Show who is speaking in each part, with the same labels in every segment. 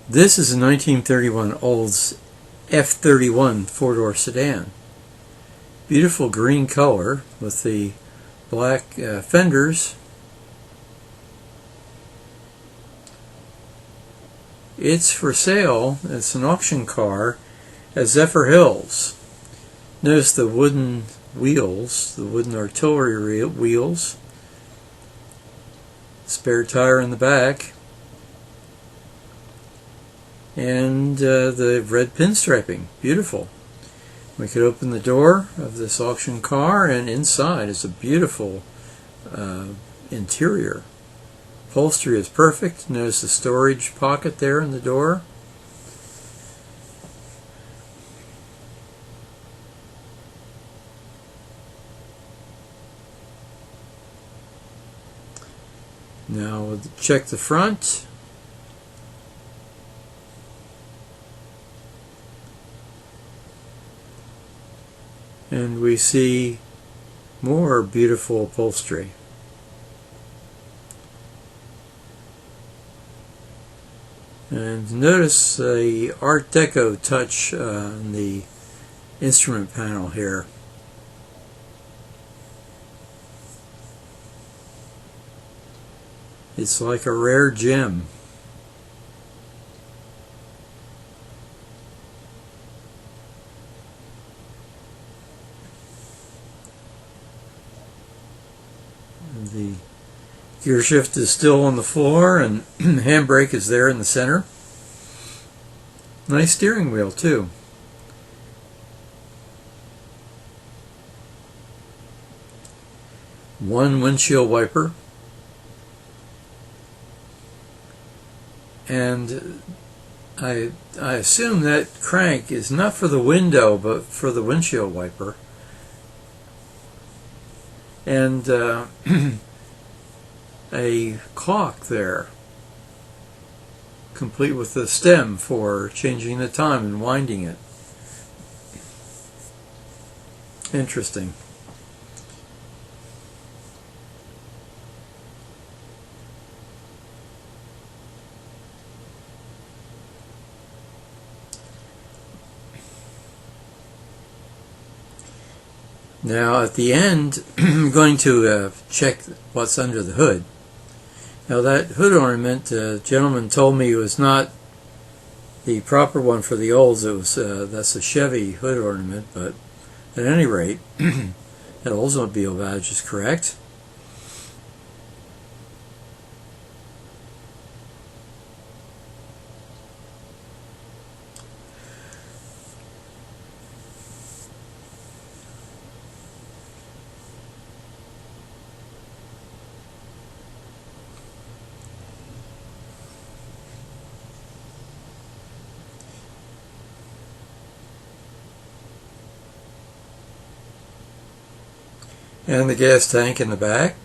Speaker 1: This is a 1931 Olds F31 four-door sedan. Beautiful green color with the black fenders. It's for sale. It's an auction car at Zephyr Hills. Notice the wooden wheels, the wooden artillery wheels. Spare tire in the back. And the red pinstriping. Beautiful. We could open the door of this auction car, and inside is a beautiful interior. Upholstery is perfect. Notice the storage pocket there in the door. Now we'll check the front. And we see more beautiful upholstery. And notice the Art Deco touch on the instrument panel here. It's like a rare gem. The gear shift is still on the floor, and handbrake is there in the center. Nice steering wheel too. One windshield wiper. And I assume that crank is not for the window but for the windshield wiper. And a clock there, complete with the stem for changing the time and winding it. Interesting. Now at the end, I'm going to check what's under the hood. Now that hood ornament, the gentleman told me it was not the proper one for the Olds. It was that's a Chevy hood ornament, but at any rate, that Oldsmobile badge is correct. And the gas tank in the back.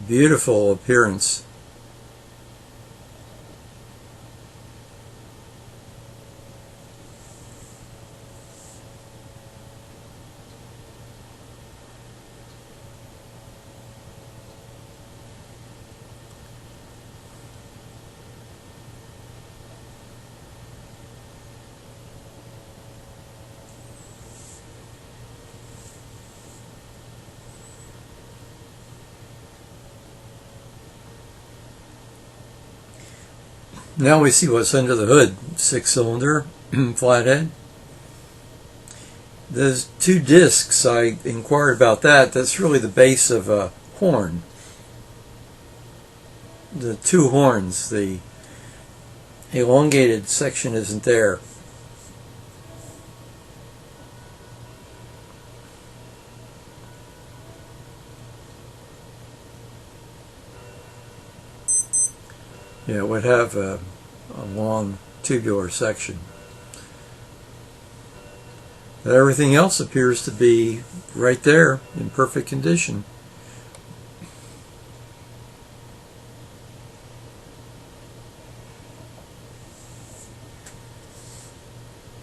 Speaker 1: Beautiful appearance. Now we see what's under the hood. 6-cylinder, flathead. There's 2 discs. I inquired about that. That's really the base of a horn. The 2 horns. The elongated section isn't there. Yeah, it would have a long tubular section. But everything else appears to be right there in perfect condition.